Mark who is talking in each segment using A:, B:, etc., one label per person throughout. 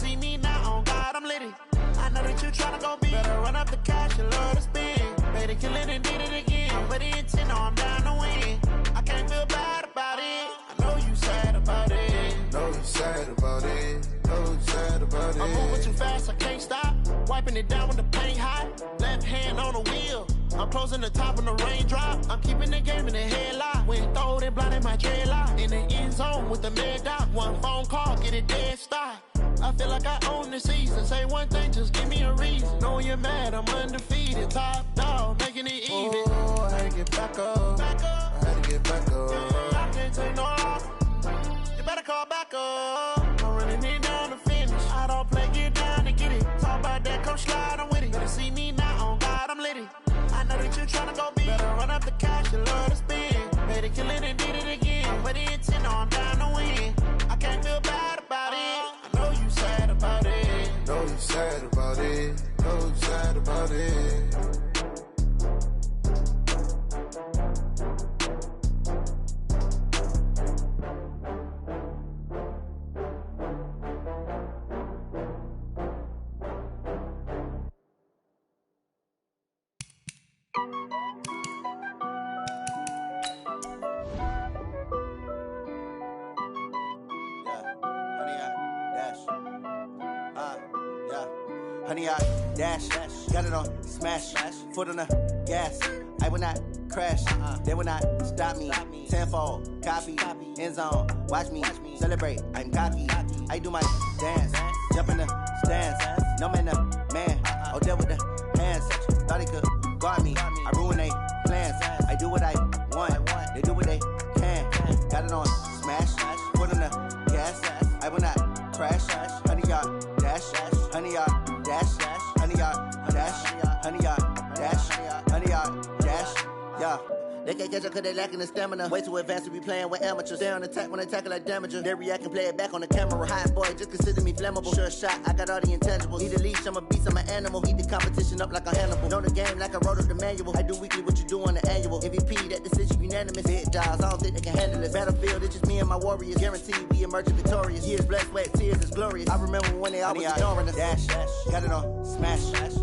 A: see me now, on God, I'm litty. I know that you tryna go big. Better run up the cash and love to spend. Better kill it and did it again. I'm ready in 10, no, I'm down to win. I can't feel bad about it. I know you sad about it.
B: Know you sad about it. Know you sad about it.
A: I'm moving too fast, I can't stop. Wiping it down when the paint hot. Left hand on the wheel. I'm closing the top when the raindrop. I'm keeping the game in the headlock. When throwed and blinded my dreadlock. In the end zone with the mad dot. One phone call, get it dead stop. I feel like I own the season. Say one thing, just give me a reason. Knowing you're mad, I'm undefeated. Top dog, making it even.
B: Oh, I had to get back up. I had to get back up.
A: I can't take no loss. You better call back up. I'm running it down to finish. I don't play, get down to get it. Talk about that, come slide, I'm with it. Better see me now, on God, I'm litty. I know that you tryna go big. Better run up the cash and love to spend. Better kill it and did it again. I'm ready in 10, no, I'm down to win. I can't feel bad about it. I know you sad about it.
B: Know you sad about it. Know you sad about it.
C: Honey, I dash, got it on smash, foot on the gas. I will not crash, they will not stop me. Tenfold, copy, end zone, watch me celebrate. I'm cocky, I do my dance, jump in the stands. No man, the man, oh, there with the hands. Thought he could guard me, I ruin they plans. I do what I want, they do what they can. Got it on smash, foot on the gas. I will not crash, honey, y'all dash, honey, y'all dash, honey, y'all dash, honey, y'all dash, honey, y'all dash, yeah. They can't catch up cause they lacking the stamina. Way too advanced to be playing with amateurs. Stay on attack when they tackle like damager. They react and play it back on the camera. Hot boy, just consider me flammable. Sure shot, I got all the intangibles. Need a leash, I'm a beast, I'm an animal. Eat the competition up like a Hannibal. Know the game like I wrote up the manual. I do weekly what you do on the annual. MVP, that decision unanimous. Big jobs, I don't think they can handle this. Battlefield, it's just me and my warriors. Guaranteed we emerging victorious. Years, blood, sweat, tears, it's glorious. I remember when they always ignoring us. Dash, got it on smash,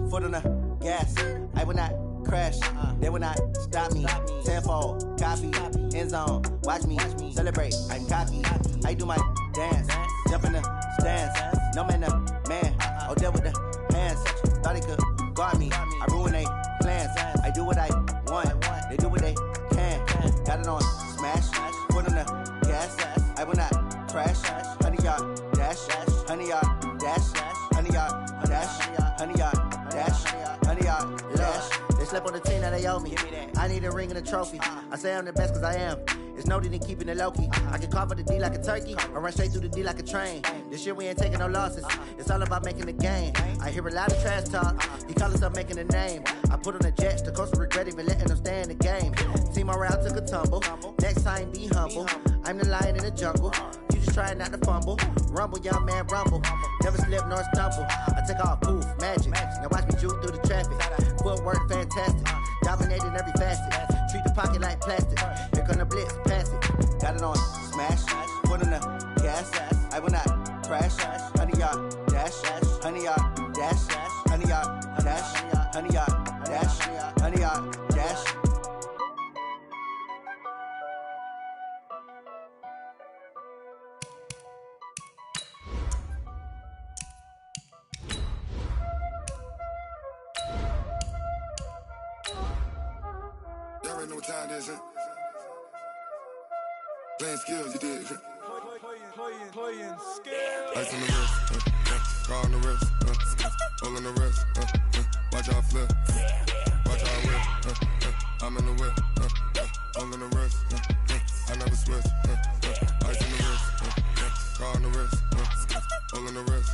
C: foot on the gas. I will not crash, they will not stop me. Tenfold, copy, end zone, watch me celebrate. I'm cocky, I do my dance, jump in the stands. No man, the man, oh, there with the hands. Thought he could guard me, I ruin they plans. I do what I want, they do what they can. Got it on smash, foot on the gas. I will not crash, honey, y'all dash, honey, y'all dash, honey, y'all dash, honey, y'all dash, honey, y'all dash. They slept on the team, now they owe me. I need a ring and a trophy. I say I'm the best cause I am. It's no need in keeping it low-key. I can carve up the D like a turkey, or run straight through the D like a train. This year we ain't taking no losses. It's all about making the game. I hear a lot of trash talk. He call himself making a name. I put on the Jets, the coach will regret even letting them stay in the game. Team morale took a tumble. Next time be humble. I'm the lion in the jungle. You just trying not to fumble. Rumble, young man, rumble. Never slip nor stumble. I take off, poof, magic. Now watch me juke through the traffic. Footwork fantastic. Dominating every facet. Treat the pocket like plastic. Here come the blitz, pass it. Got it on smash, foot on the gas. I will not crash. Honey, y'all dash, honey, y'all dash, honey, y'all dash, honey, y'all dash, honey, y'all dash.
B: Y'all already know what time it is, huh? Playing skills, you did.
D: Playing skills.
B: Ice on the wrist, car on the wrist, all on the wrist, watch y'all flip, watch y'all whip, I'm in the whip, all on the wrist, I never switch, ice on the wrist, car on the wrist, all on the wrist,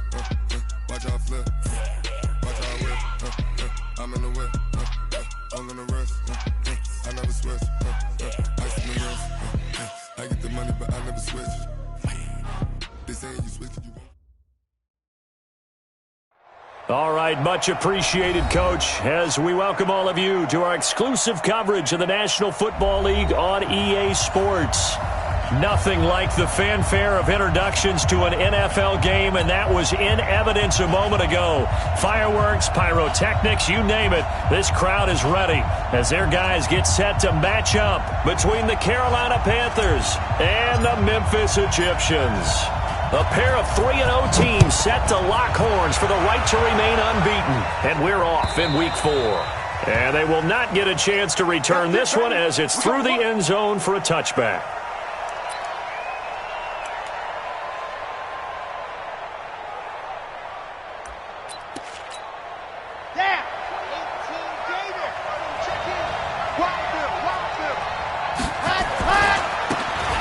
B: watch y'all flip, watch y'all whip, I'm in the whip, all on the wrist, I never switch, ice on the wrist, I get the money but I never switch. They say you switch, you won't.
E: All right, much appreciated, Coach, as we welcome all of you to our exclusive coverage of the National Football League on EA Sports. Nothing like the fanfare of introductions to an NFL game, and that was in evidence a moment ago. Fireworks, pyrotechnics, you name it. This crowd is ready as their guys get set to match up between the Carolina Panthers and the Memphis Egyptians. A pair of 3-0 teams set to lock horns for the right to remain unbeaten. And we're off in Week 4. And they will not get a chance to return this one as it's through the end zone for a touchback.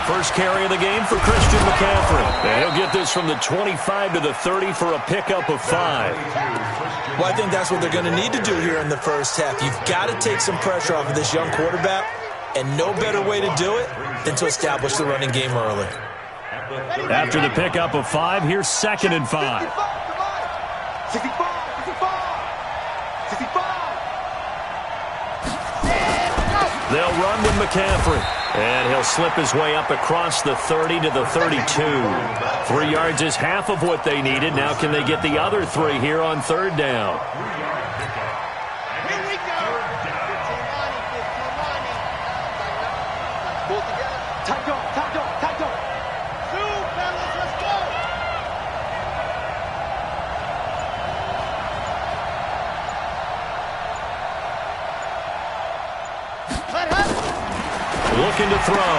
E: First carry of the game for Christian McCaffrey. And he'll get this from the 25 to the 30 for a pickup of 5.
F: Well, I think that's what they're going to need to do here in the first half. You've got to take some pressure off of this young quarterback, and no better way to do it than to establish the running game early.
E: After the pickup of 5, here's 2nd and 5. They'll run with McCaffrey. And he'll slip his way up across the 30 to the 32. 3 yards is half of what they needed. Now can they get the other 3 here on 3rd down?
G: Here we go. 15-90. Pull together. Tight go. Two, fellas, let's go.
E: Looking to throw.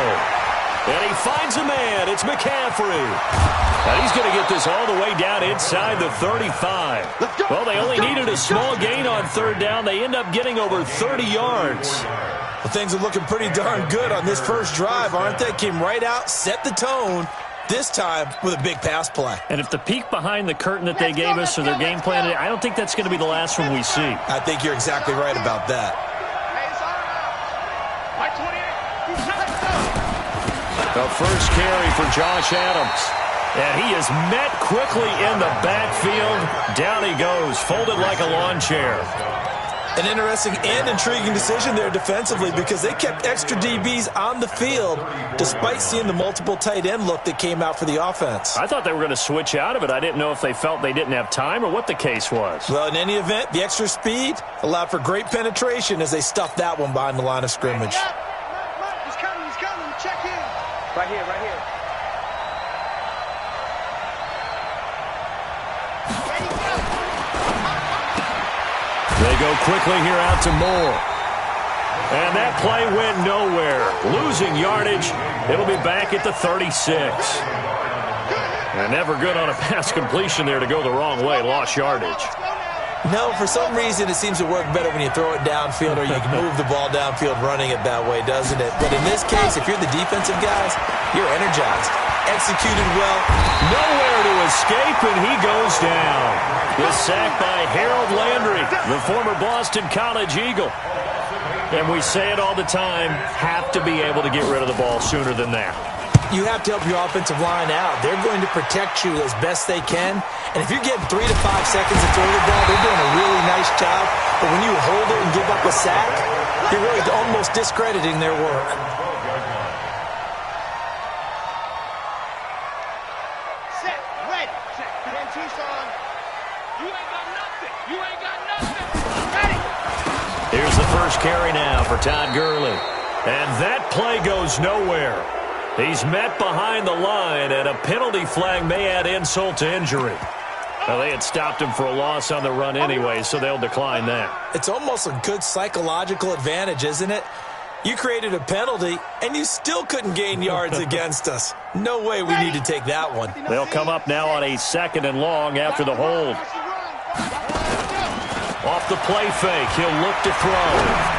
E: And he finds a man. It's McCaffrey. And he's going to get this all the way down inside the 35. Well, they only needed a small gain on 3rd down. They end up getting over 30 yards.
F: Well, things are looking pretty darn good on this first drive, aren't they? Came right out, set the tone, this time with a big pass play.
E: And if the peek behind the curtain that they gave us or their game plan, I don't think that's going to be the last one we see.
F: I think you're exactly right about that.
E: The first carry for Josh Adams. And he is met quickly in the backfield. Down he goes, folded like a lawn chair.
F: An interesting and intriguing decision there defensively because they kept extra DBs on the field despite seeing the multiple tight end look that came out for the offense.
E: I thought they were going to switch out of it. I didn't know if they felt they didn't have time or what the case was.
F: Well, in any event, the extra speed allowed for great penetration as they stuffed that one behind the line of scrimmage.
G: He's coming. Check in. Right here.
E: They go quickly here out to Moore. And that play went nowhere. Losing yardage. It'll be back at the 36. And never good on a pass completion there to go the wrong way. Lost yardage.
F: No, for some reason it seems to work better when you throw it downfield or you can move the ball downfield running it that way, doesn't it? But in this case, if you're the defensive guys, you're energized. Executed well.
E: Nowhere to escape, and he goes down. The sack by Harold Landry, the former Boston College Eagle. And we say it all the time, have to be able to get rid of the ball sooner than that.
F: You have to help your offensive line out. They're going to protect you as best they can. And if you're getting 3 to 5 seconds to throw the ball, they're doing a really nice job. But when you hold it and give up a sack, you're really almost discrediting their work.
G: Set, ready. Then Tucson. You ain't got nothing. Ready.
E: Here's the first carry now for Todd Gurley. And that play goes nowhere. He's met behind the line, and a penalty flag may add insult to injury. Well, they had stopped him for a loss on the run anyway, so they'll decline that.
F: It's almost a good psychological advantage, isn't it? You created a penalty, and you still couldn't gain yards against us. No way we need to take that one.
E: They'll come up now on a 2nd and long after the hold. Off the play fake, he'll look to throw.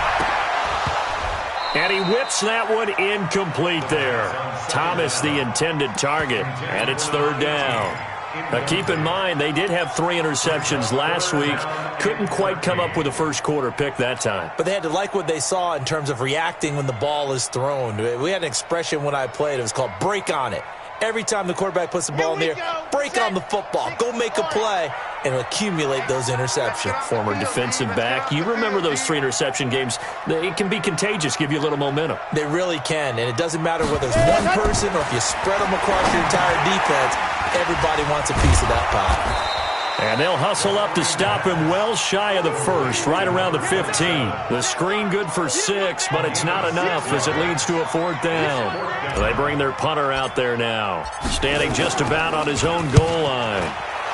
E: And he whips that one incomplete there. Thomas the intended target, and it's 3rd down. Now keep in mind, they did have 3 interceptions last week. Couldn't quite come up with a first quarter pick that time.
F: But they had to like what they saw in terms of reacting when the ball is thrown. We had an expression when I played. It was called break on it. Every time the quarterback puts the ball in the air, break on the football, go make a play, and accumulate those interceptions.
E: Former defensive back. You remember those 3 interception games. It can be contagious, give you a little momentum.
F: They really can, and it doesn't matter whether it's one person or if you spread them across your entire defense, everybody wants a piece of that pie.
E: And they'll hustle up to stop him well shy of the first, right around the 15. The screen good for 6, but it's not enough as it leads to a 4th down. They bring their punter out there now, standing just about on his own goal line.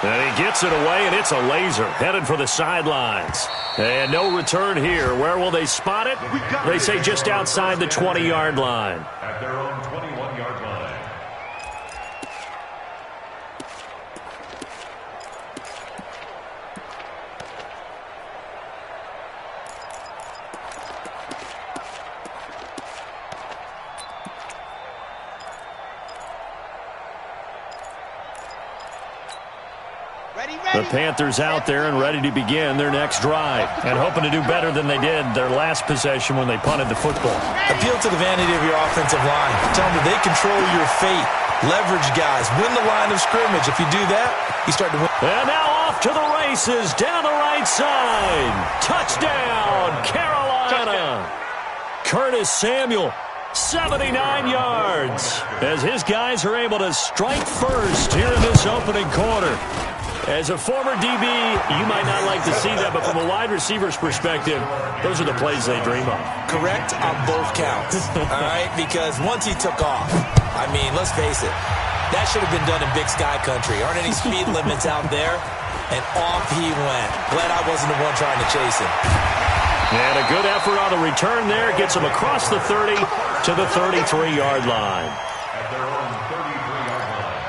E: And he gets it away, and it's a laser, headed for the sidelines. And no return here. Where will they spot it? They say just outside the 20-yard line.
H: At their own 21-yard line.
E: The Panthers out there and ready to begin their next drive and hoping to do better than they did their last possession when they punted the football.
F: Appeal to the vanity of your offensive line. Tell them that they control your fate. Leverage guys. Win the line of scrimmage. If you do that, you start to win.
E: And now off to the races down the right side. Touchdown, Carolina. Curtis Samuel, 79 yards, as his guys are able to strike first here in this opening quarter. As a former DB, you might not like to see that, but from a wide receiver's perspective, those are the plays they dream of.
F: Correct on both counts, all right? Because once he took off, I mean, let's face it, that should have been done in Big Sky country. Aren't any speed limits out there? And off he went. Glad I wasn't the one trying to chase him.
E: And a good effort on the return there. Gets him across the 30 to the 33-yard line.
H: At their own 33-yard line.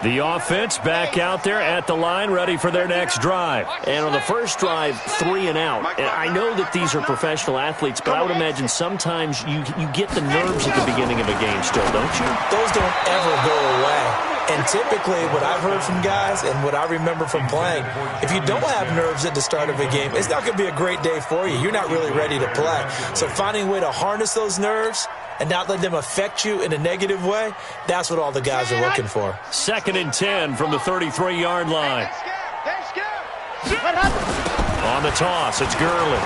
E: The offense back out there at the line, ready for their next drive. And on the first drive, 3 and out. And I know that these are professional athletes, but I would imagine sometimes you get the nerves at the beginning of a game still, don't you?
F: Those don't ever go away. And typically what I've heard from guys and what I remember from playing, if you don't have nerves at the start of a game, it's not going to be a great day for you. You're not really ready to play. So finding a way to harness those nerves and not let them affect you in a negative way, that's what all the guys are looking for.
E: 2nd and 10 from the 33-yard line. On the toss, it's Gurley.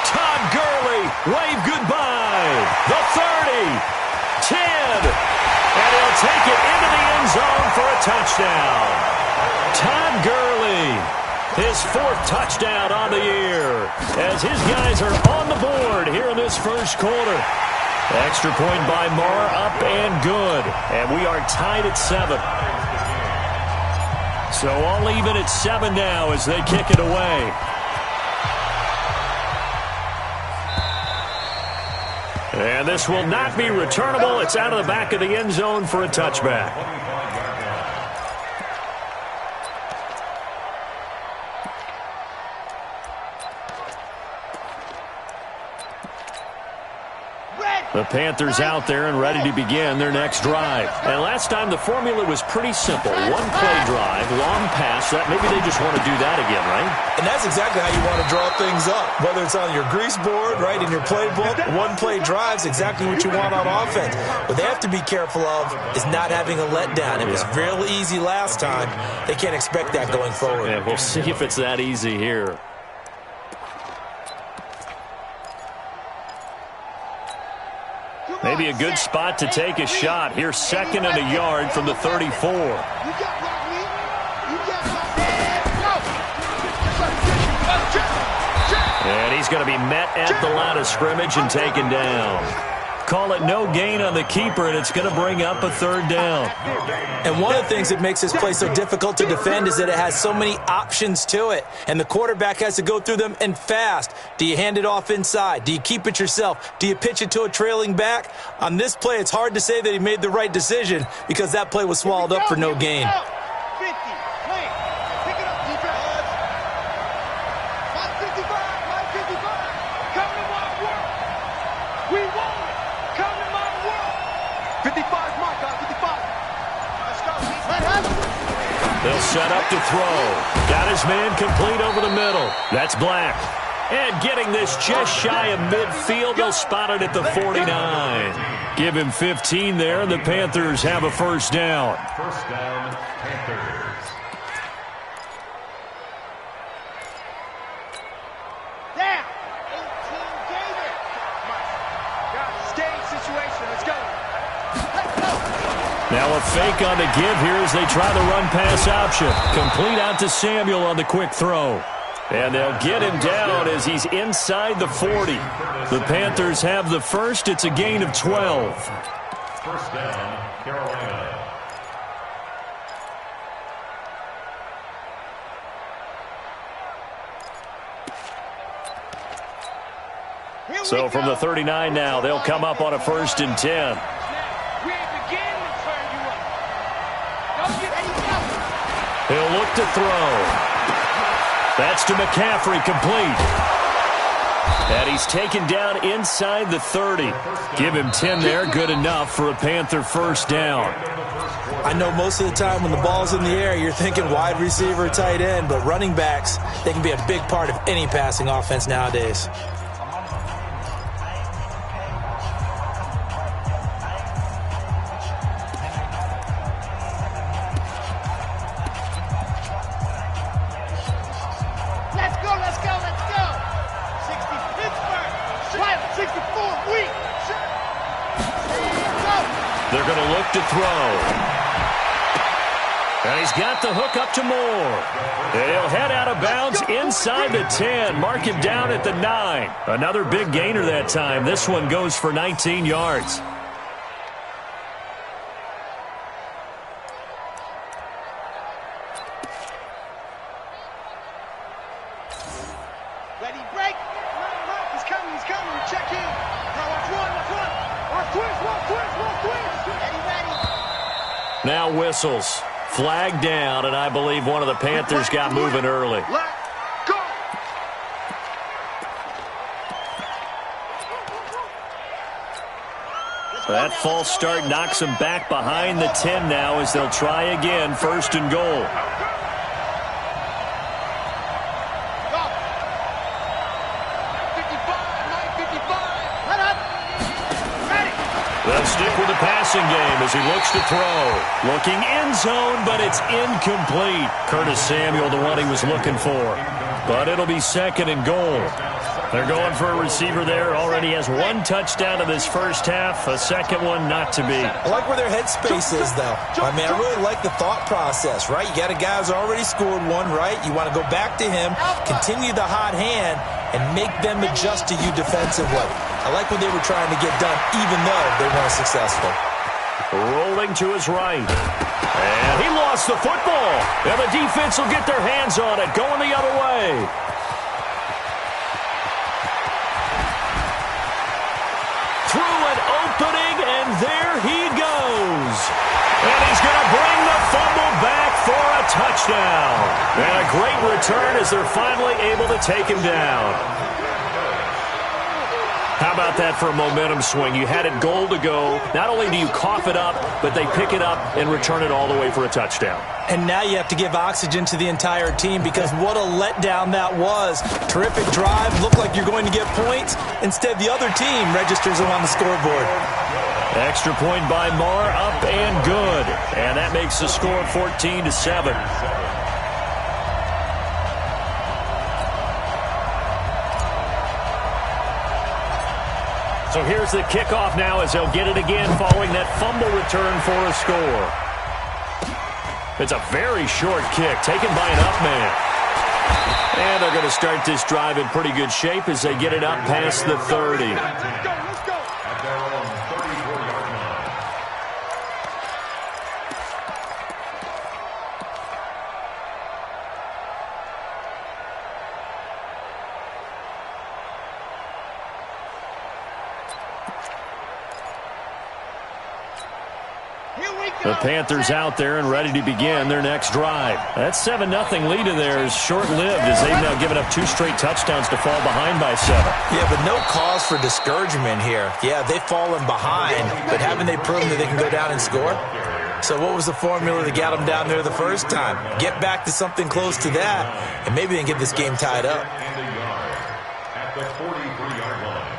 E: Todd Gurley, wave goodbye. The 30, 10, and he'll take it into the end zone for a touchdown. Todd Gurley, his 4th touchdown on the year, as his guys are on the board here in this first quarter. Extra point by Marr, up and good. And we are tied at 7. So all even at 7 now as they kick it away. And this will not be returnable. It's out of the back of the end zone for a touchback. The Panthers out there and ready to begin their next drive. And last time the formula was pretty simple. 1-play drive, long pass. Maybe they just want to do that again, right?
F: And that's exactly how you want to draw things up. Whether it's on your grease board, right, in your playbook, 1-play drive's exactly what you want on offense. What they have to be careful of is not having a letdown. It was real easy last time. They can't expect that going forward.
E: Yeah, we'll see if it's that easy here. Maybe a good spot to take a shot. Here's 2nd and a yard from the 34. And he's going to be met at the line of scrimmage and taken down. Call it no gain on the keeper, and it's going to bring up a 3rd down.
F: And one of the things that makes this play so difficult to defend is that it has so many options to it, and the quarterback has to go through them and fast. Do you hand it off inside? Do you keep it yourself? Do you pitch it to a trailing back? On this play, it's hard to say that he made the right decision because that play was swallowed up for no gain.
E: They'll set up to throw. Got his man complete over the middle. That's Black. And getting this just shy of midfield, they'll spot it at the 49. Give him 15 there, and the Panthers have a first down.
H: First down, Panthers.
G: Down. 18 Gator. Stay situation. Let's go. Let's go.
E: Now a fake on the give here as they try the run-pass option. Complete out to Samuel on the quick throw. And they'll get him down as he's inside the 40. The Panthers have the first. It's a gain of 12.
H: First down, Carolina.
E: So from the 39 now, they'll come up on a 1st and 10.
G: We ain't beginning to turn you up. Don't get any help.
E: He'll look to throw. That's to McCaffrey, complete. And he's taken down inside the 30. Give him 10 there, good enough for a Panther first down.
F: I know most of the time when the ball's in the air, you're thinking wide receiver, tight end, but running backs, they can be a big part of any passing offense nowadays.
E: They're going to look to throw. And he's got the hook up to Moore. And he'll head out of bounds inside the 10. Mark him down at the 9. Another big gainer that time. This one goes for 19 yards.
G: Ready, break. He's coming. Check in. Watch one. Watch twist. Ready.
E: Now whistles. Flag down, and I believe one of the Panthers got moving early.
G: Let go.
E: That false start knocks them back behind the 10 now as they'll try again, 1st and goal. They'll stick with the passing game as he looks to throw. Looking end zone, but it's incomplete. Curtis Samuel, the one he was looking for. But it'll be 2nd and goal. They're going for a receiver there. Already has 1 touchdown in this first half. A second one not to be.
F: I like where their headspace is, though. I mean, I really like the thought process, right? You got a guy who's already scored 1, right? You want to go back to him, continue the hot hand, and make them adjust to you defensively. I like what they were trying to get done, even though they weren't successful.
E: Rolling to his right. And he lost the football. And the defense will get their hands on it, going the other way. Through an opening, and there he goes. And he's going to bring the fumble back for a touchdown. And a great return as they're finally able to take him down. How about that for a momentum swing? You had it goal to go. Not only do you cough it up, but they pick it up and return it all the way for a touchdown.
F: And now you have to give oxygen to the entire team because what a letdown that was. Terrific drive. Looked like you're going to get points. Instead, the other team registers them on the scoreboard.
E: Extra point by Marr, up and good. And that makes the score 14-7. So here's the kickoff now as they'll get it again following that fumble return for a score. It's a very short kick taken by an up man. And they're going to start this drive in pretty good shape as they get it up past the 30.
G: Let's go.
H: At their own 34-yard line.
E: The Panthers out there and ready to begin their next drive. That 7-0 lead of theirs is short-lived as they've now given up 2 straight touchdowns to fall behind by 7.
F: Yeah, but no cause for discouragement here. Yeah, they've fallen behind, but haven't they proven that they can go down and score? So what was the formula that got them down there the first time? Get back to something close to that, and maybe then get this game tied up.
H: And a yard at the 43-yard line.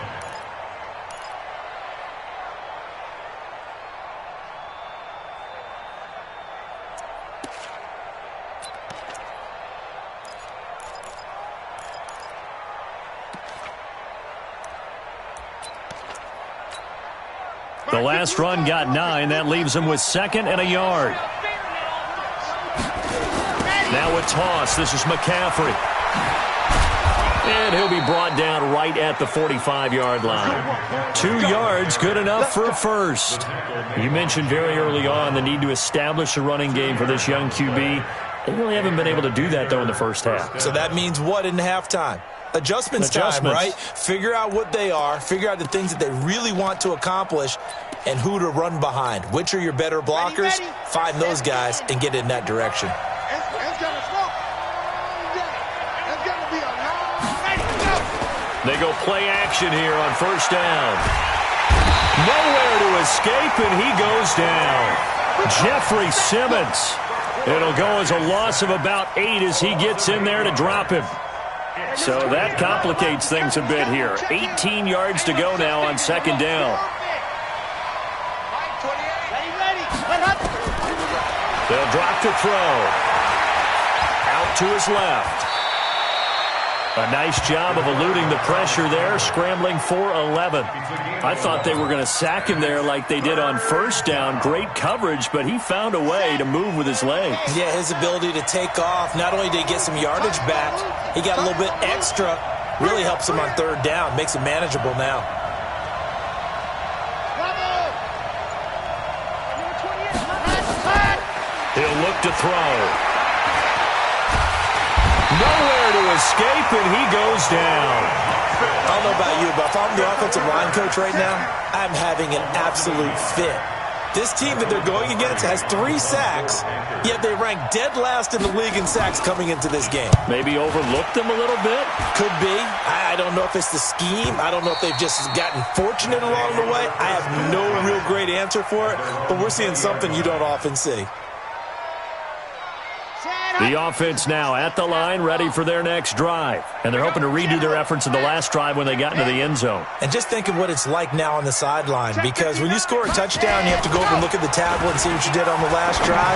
E: The last run got 9. That leaves him with 2nd and a yard. Now a toss. This is McCaffrey. And he'll be brought down right at the 45-yard line. 2 yards, good enough for a first. You mentioned very early on the need to establish a running game for this young QB. They really haven't been able to do that, though, in the first half.
F: So that means what in halftime? Adjustments time, right? Figure out what they are, figure out the things that they really want to accomplish, and who to run behind. Which are your better blockers? Find those guys and get in that direction.
E: They go play action here on first down. Nowhere to escape, and he goes down. Jeffrey Simmons. It'll go as a loss of about 8 as he gets in there to drop him. So that complicates things a bit here. 18 yards to go now on second down. They'll drop to throw. Out to his left. A nice job of eluding the pressure there, scrambling for 11. I thought they were going to sack him there like they did on first down. Great coverage, but he found a way to move with his legs.
F: Yeah, his ability to take off. Not only did he get some yardage back, he got a little bit extra. Really helps him on third down. Makes it manageable now.
E: He'll look to throw. Nowhere to escape, and he goes down.
F: I don't know about you, but if I'm the offensive line coach right now, I'm having an absolute fit. This team that they're going against has 3 sacks, yet they rank dead last in the league in sacks coming into this game.
E: Maybe overlooked them a little bit?
F: Could be. I don't know if it's the scheme. I don't know if they've just gotten fortunate along the way. I have no real great answer for it, but we're seeing something you don't often see.
E: The offense now at the line, ready for their next drive. And they're hoping to redo their efforts in the last drive when they got into the end zone.
F: And just think of what it's like now on the sideline, because when you score a touchdown, you have to go over and look at the tablet and see what you did on the last drive.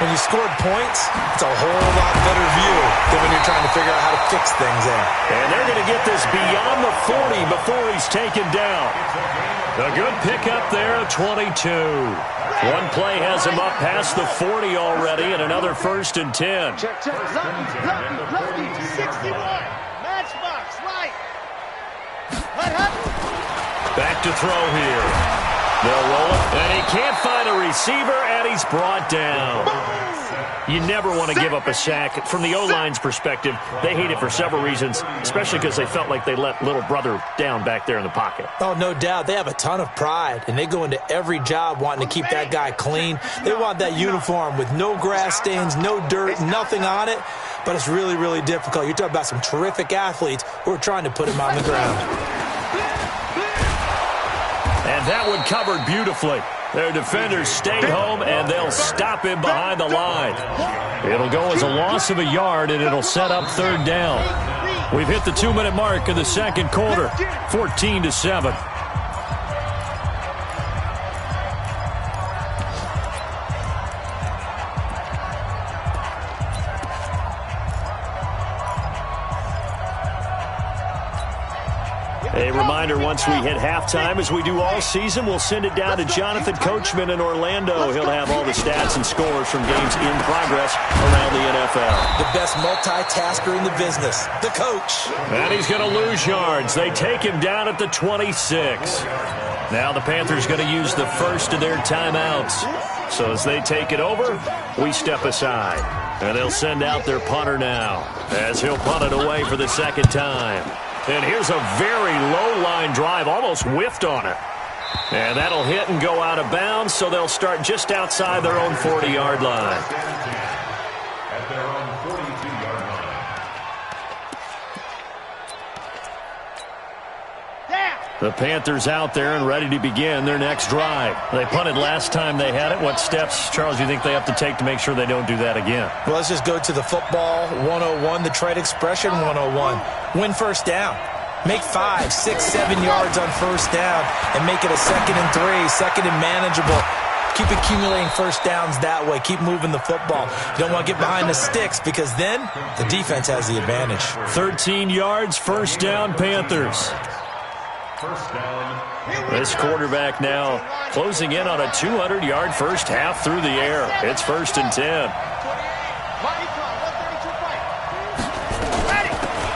F: When you scored points, it's a whole lot better view than when you're trying to figure out how to fix things there.
E: And they're going to get this beyond the 40 before he's taken down. A good pickup there at 22. One play has him up past the 40 already, and another 1st and 10.
G: Check. Lucky, 61. Matchbox, right.
E: Back to throw here. They'll roll it, and he can't find a receiver, and he's brought down. You never want to give up a sack. From the O-line's perspective, they hate it for several reasons, especially because they felt like they let little brother down back there in the pocket.
F: Oh, no doubt. They have a ton of pride, and they go into every job wanting to keep that guy clean. They want that uniform with no grass stains, no dirt, nothing on it, but it's really, really difficult. You're talking about some terrific athletes who are trying to put him on the ground.
E: And that one covered beautifully. Their defenders stayed home, and they'll stop him behind the line. It'll go as a loss of a yard, and it'll set up third down. We've hit the 2-minute mark of the second quarter, 14-7. A reminder, once we hit halftime, as we do all season, we'll send it down to Jonathan Coachman in Orlando. He'll have all the stats and scores from games in progress around the NFL.
F: The best multitasker in the business, the coach.
E: And he's going to lose yards. They take him down at the 26. Now the Panthers going to use the first of their timeouts. So as they take it over, we step aside. And they'll send out their punter now, as he'll punt it away for the second time. And here's a very low-line drive, almost whiffed on it. And that'll hit and go out of bounds, so they'll start just outside their own 40-yard line.
H: At their own 42-yard
E: The Panthers out there and ready to begin their next drive. They punted last time they had it. What steps, Charles, do you think they have to take to make sure they don't do that again?
F: Well, let's just go to the football 101, the trade expression 101. Win first down. Make 5, 6, 7 yards on first down and make it a 2nd and 3, 2nd and manageable. Keep accumulating first downs that way. Keep moving the football. You don't want to get behind the sticks because then the defense has the advantage.
E: 13 yards, first down, Panthers.
H: First down.
E: This quarterback now closing in on a 200-yard first half through the air. It's 1st and 10.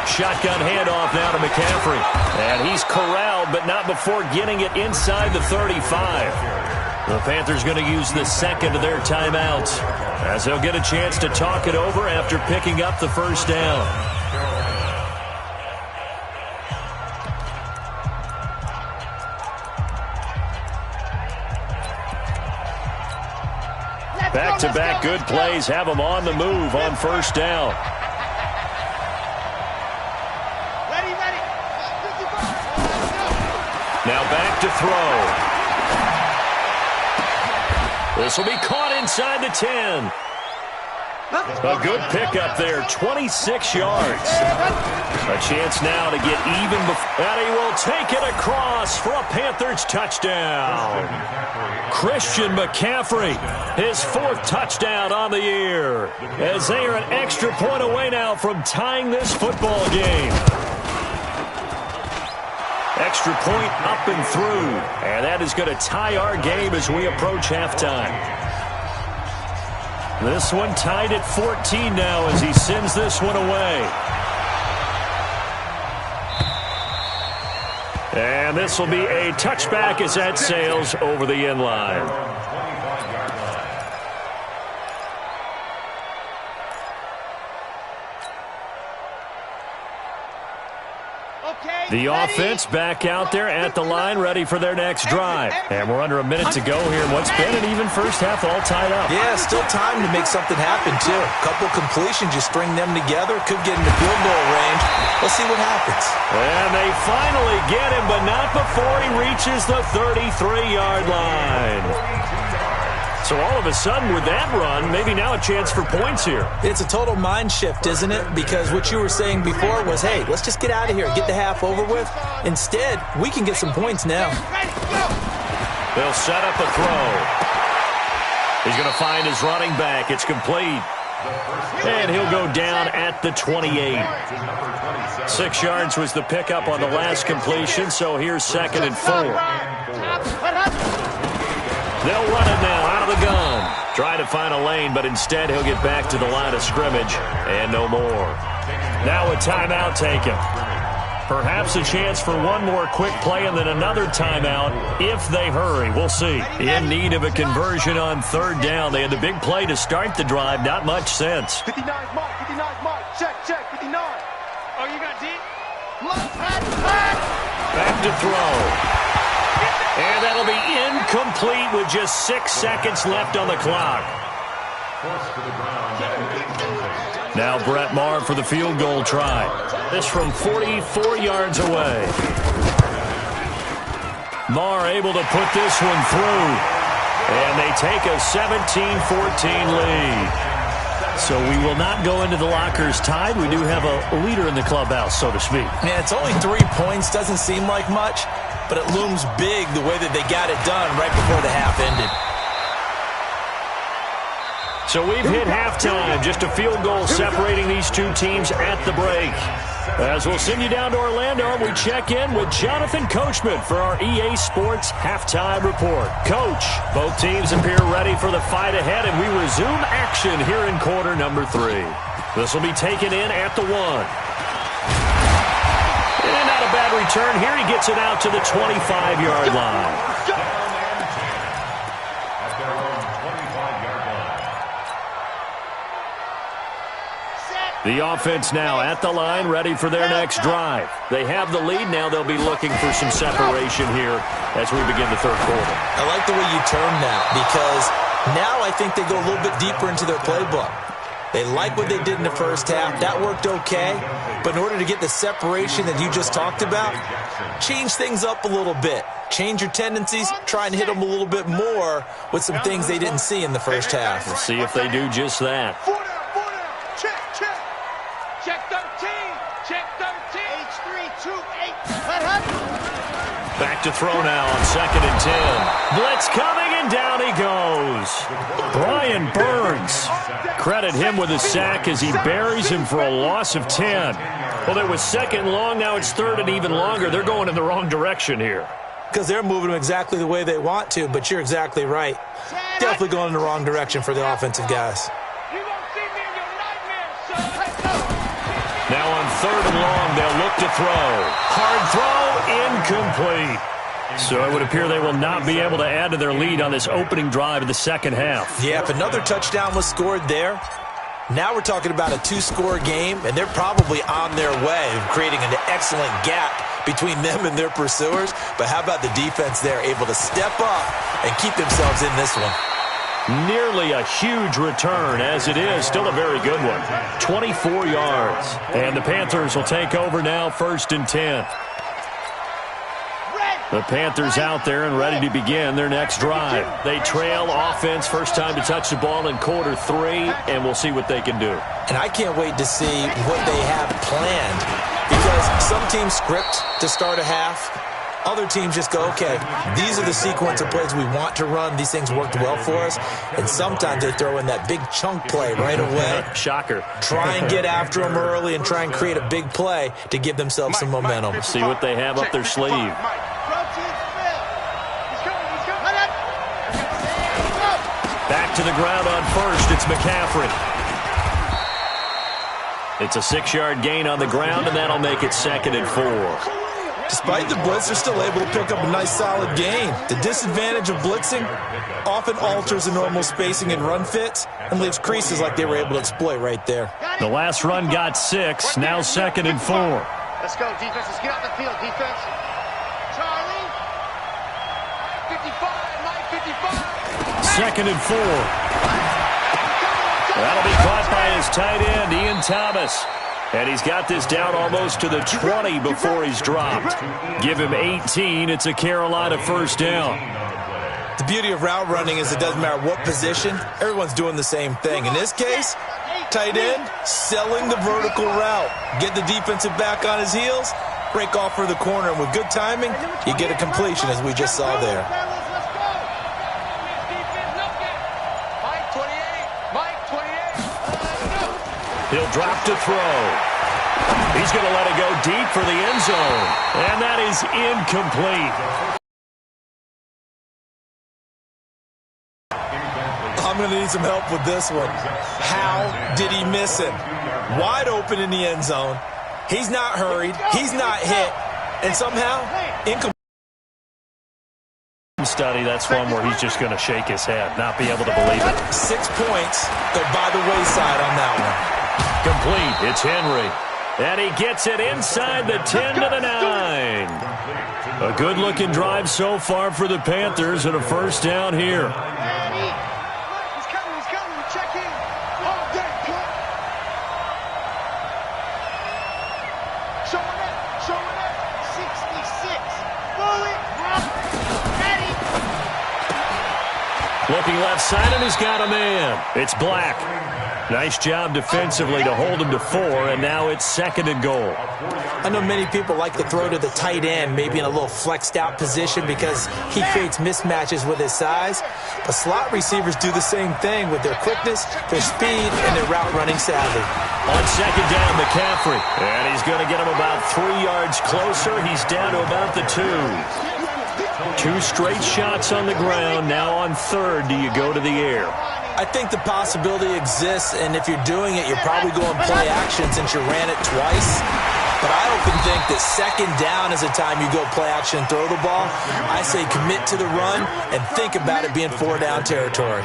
E: Shotgun handoff now to McCaffrey. And he's corralled, but not before getting it inside the 35. The Panthers going to use the second of their timeouts as they'll get a chance to talk it over after picking up the first down. Back-to-back good plays have them on the move on first down. Now back to throw. This will be caught inside the 10. A good pickup there, 26 yards. A chance now to get even, and he will take it across for a Panthers touchdown. Christian McCaffrey, his 4th touchdown on the year, as they are an extra point away now from tying this football game. Extra point up and through, and that is going to tie our game as we approach halftime. This one tied at 14 now as he sends this one away. And this will be a touchback as that sails over the end line. The offense back out there at the line, ready for their next drive. And we're under a minute to go here. What's been an even first half, all tied up.
F: Yeah, still time to make something happen, too. A couple completions, you string them together, could get into field goal range. Let's see what happens.
E: And they finally get him, but not before he reaches the 33-yard line. So all of a sudden, with that run, maybe now a chance for points here.
F: It's a total mind shift, isn't it? Because what you were saying before was, hey, let's just get out of here, get the half over with. Instead, we can get some points now.
E: They'll set up a throw. He's going to find his running back. It's complete. And he'll go down at the 28. 6 yards was the pickup on the last completion, so here's 2nd and 4. They'll run it now out of the gun. Try to find a lane, but instead he'll get back to the line of scrimmage and no more. Now a timeout taken. Perhaps a chance for one more quick play and then another timeout if they hurry. We'll see. In need of a conversion on 3rd down. They had the big play to start the drive. Not much sense.
G: 59 mark, 59 mark. Check, 59. Oh, you got deep?
E: Back to throw. And that'll be incomplete with just 6 seconds left on the clock. Now Brett Maher for the field goal try. This from 44 yards away. Maher able to put this one through. And they take a 17-14 lead. So we will not go into the lockers tied. We do have a leader in the clubhouse, so to speak.
F: Yeah, it's only 3 points. Doesn't seem like much. But it looms big the way that they got it done right before the half ended.
E: So we've hit halftime. Just a field goal separating these two teams at the break. As we'll send you down to Orlando, we check in with Jonathan Coachman for our EA Sports Halftime Report. Coach, both teams appear ready for the fight ahead, and we resume action here in quarter number 3. This will be taken in at the 1. And not a bad return here. He gets it out to the 25-yard line. The offense now at the line, ready for their next drive. They have the lead. Now they'll be looking for some separation here as we begin the 3rd quarter.
F: I like the way you term that because now I think they go a little bit deeper into their playbook. They like what they did in the first half. That worked okay. But in order to get the separation that you just talked about, change things up a little bit. Change your tendencies, try and hit them a little bit more with some things they didn't see in the first half.
E: We'll see if they do just that.
G: Check, check. Check 13. Check 13. H328.
E: Back to throw now on 2nd and 10. Blitz coming, and down he goes. Brian Burns. Credit him with a sack as he buries him for a loss of 10. Well, it was 2nd long. Now it's 3rd and even longer. They're going in the wrong direction here.
F: Because they're moving them exactly the way they want to, but you're exactly right. Definitely going in the wrong direction for the offensive guys.
E: Now on 3rd and long, they'll look to throw. Hard throw, incomplete. So it would appear they will not be able to add to their lead on this opening drive of the second half.
F: Yeah, if another touchdown was scored there, now we're talking about a 2-score game, and they're probably on their way of creating an excellent gap between them and their pursuers. But how about the defense there, able to step up and keep themselves in this one?
E: Nearly a huge return, as it is. Still a very good one. 24 yards. And the Panthers will take over now, 1st and 10. The Panthers out there and ready to begin their next drive. They trail offense, first time to touch the ball in quarter 3, and we'll see what they can do.
F: And I can't wait to see what they have planned, because some teams script to start a half. Other teams just go, okay, these are the sequence of plays we want to run. These things worked well for us. And sometimes they throw in that big chunk play right away.
E: Shocker.
F: Try and get after them early and try and create a big play to give themselves some momentum.
E: See what they have up their sleeve. Back to the ground on 1st. It's McCaffrey. It's a 6-yard gain on the ground, and that'll make it 2nd and 4.
F: Despite the blitz, they're still able to pick up a nice solid gain. The disadvantage of blitzing often alters the normal spacing and run fits and leaves creases like they were able to exploit right there.
E: The last run got 6, now 2nd and 4.
G: Let's go, defense. Let's get out the field, defense. Charlie. 55, Mike, 55.
E: 2nd and 4. That'll be caught by his tight end, Ian Thomas. And he's got this down almost to the 20 before he's dropped. Give him 18. It's a Carolina first down.
F: The beauty of route running is it doesn't matter what position. Everyone's doing the same thing. In this case, tight end, selling the vertical route. Get the defensive back on his heels, break off for the corner. And with good timing, you get a completion as we just saw there.
E: He'll drop to throw. He's going to let it go deep for the end zone. And that is incomplete.
F: I'm going to need some help with this one. How did he miss him? Wide open in the end zone. He's not hurried. He's not hit. And somehow, incomplete.
E: Study, that's one where he's just going to shake his head, not be able to believe it.
F: 6 points. They're by the wayside on that one.
E: Complete. It's Henry. And he gets it inside the 10 to the 9. A good-looking drive so far for the Panthers and a first down here.
G: He's coming. Check in. All day. Showing up. 66. Bullet. Ready.
E: Looking left side, and he's got a man. It's Black. Nice job defensively to hold him to 4, and now it's 2nd and goal.
F: I know many people like to throw to the tight end, maybe in a little flexed out position because he creates mismatches with his size. But slot receivers do the same thing with their quickness, their speed, and their route running savvy.
E: On 2nd down, McCaffrey. And he's going to get him about 3 yards closer. He's down to about the 2. 2 straight shots on the ground. Now on 3rd, do you go to the air?
F: I think the possibility exists, and if you're doing it, you're probably going play action since you ran it twice. But I often think that 2nd down is the time you go play action and throw the ball. I say commit to the run and think about it being 4-down territory.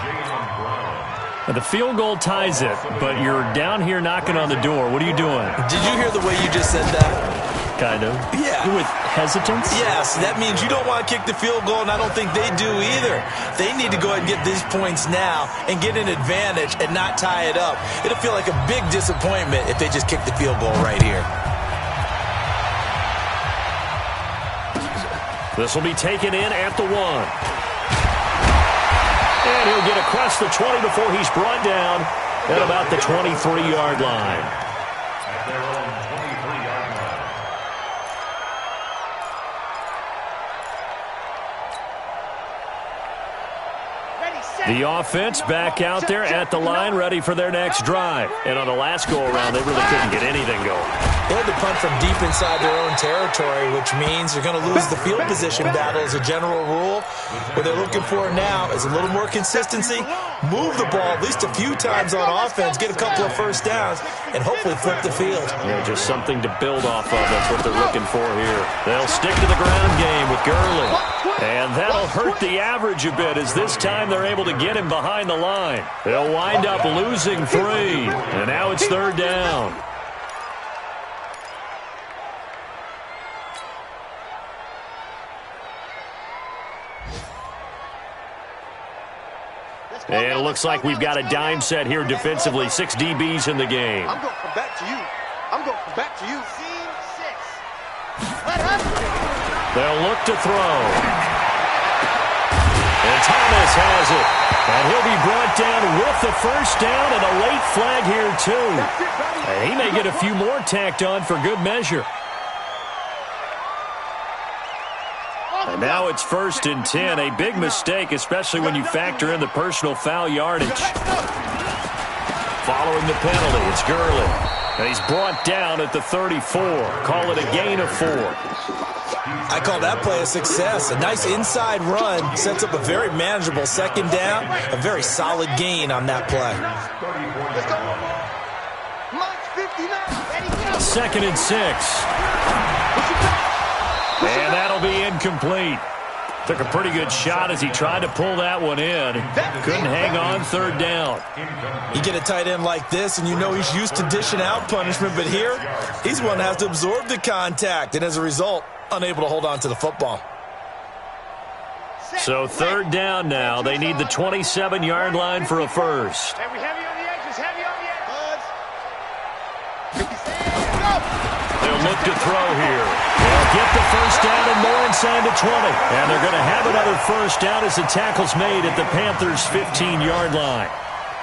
E: And the field goal ties it, but you're down here knocking on the door. What are you doing?
F: Did you hear the way you just said that?
E: kind of.
F: Yeah.
E: With hesitance?
F: Yes, that means you don't want to kick the field goal, and I don't think they do either. They need to go ahead and get these points now and get an advantage and not tie it up. It'll feel like a big disappointment if they just kick the field goal right here.
E: This will be taken in at the 1. And he'll get across the 20 before he's brought down at about the 23-yard line.
H: At their own 23-yard line.
E: The offense back out there at the line, ready for their next drive. And on the last go-around, they really couldn't get anything going.
F: They had to punt from deep inside their own territory, which means they're going to lose the field position battle as a general rule. What they're looking for now is a little more consistency, move the ball at least a few times on offense, get a couple of first downs, and hopefully flip the field.
E: Yeah, just something to build off of. That's what they're looking for here. They'll stick to the ground game with Gurley. And that'll hurt the average a bit as this time they're able to get him behind the line. They'll wind up losing 3. And now it's 3rd down. And it looks like we've got a dime set here defensively. 6 DBs in the game.
G: I'm going to come back to you. I'm going to come back to you. Scene 6.
E: They'll look to throw. And Thomas has it. And he'll be brought down with the first down and a late flag here, too. And he may get a few more tacked on for good measure. And now it's 1st and 10. A big mistake, especially when you factor in the personal foul yardage. Following the penalty, it's Gurley. And he's brought down at the 34. Call it a gain of 4.
F: I call that play a success. A nice inside run sets up a very manageable 2nd down. A very solid gain on that play.
E: 2nd and 6. And that'll be incomplete. Took a pretty good shot as he tried to pull that one in. Couldn't hang on 3rd down.
F: You get a tight end like this, and you know he's used to dishing out punishment, but here, he's one that has to absorb the contact, and as a result, unable to hold on to the football.
E: So 3rd down now. They need the 27-yard line for a first.
G: Heavy on the edges, heavy on the edges.
E: They'll look to throw here. They'll get the first down and more inside the 20. And they're going to have another first down as the tackle's made at the Panthers' 15-yard line.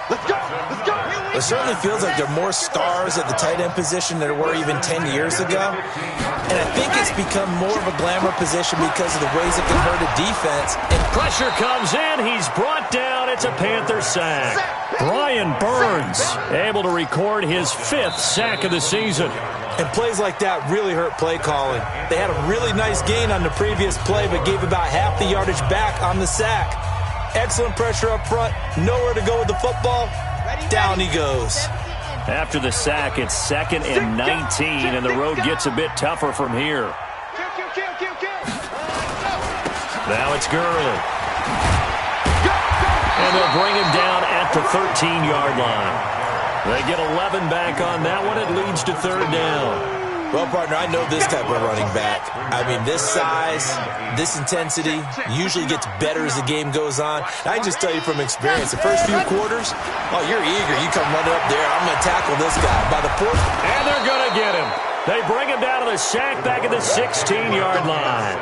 G: Let's go, let's go.
F: It certainly feels like there are more stars at the tight end position than there were even 10 years ago. And I think it's become more of a glamour position because of the ways it can hurt a defense.
E: And pressure comes in. He's brought down. It's a Panther sack. Brian Burns able to record his 5th sack of the season.
F: And plays like that really hurt play calling. They had a really nice gain on the previous play, but gave about half the yardage back on the sack. Excellent pressure up front. Nowhere to go with the football. Down he goes.
E: After the sack, it's 2nd and 19, and the road gets a bit tougher from here. Now it's Gurley. And they'll bring him down at the 13-yard line. They get 11 back on that one. It leads to 3rd down.
F: Well, partner, I know this type of running back. I mean, this size, this intensity usually gets better as the game goes on. I can just tell you from experience, the first few quarters, oh, you're eager. You come running up there. I'm going to tackle this guy. By the 4th.
E: And they're going to get him. They bring him down to the sack back at the 16-yard line.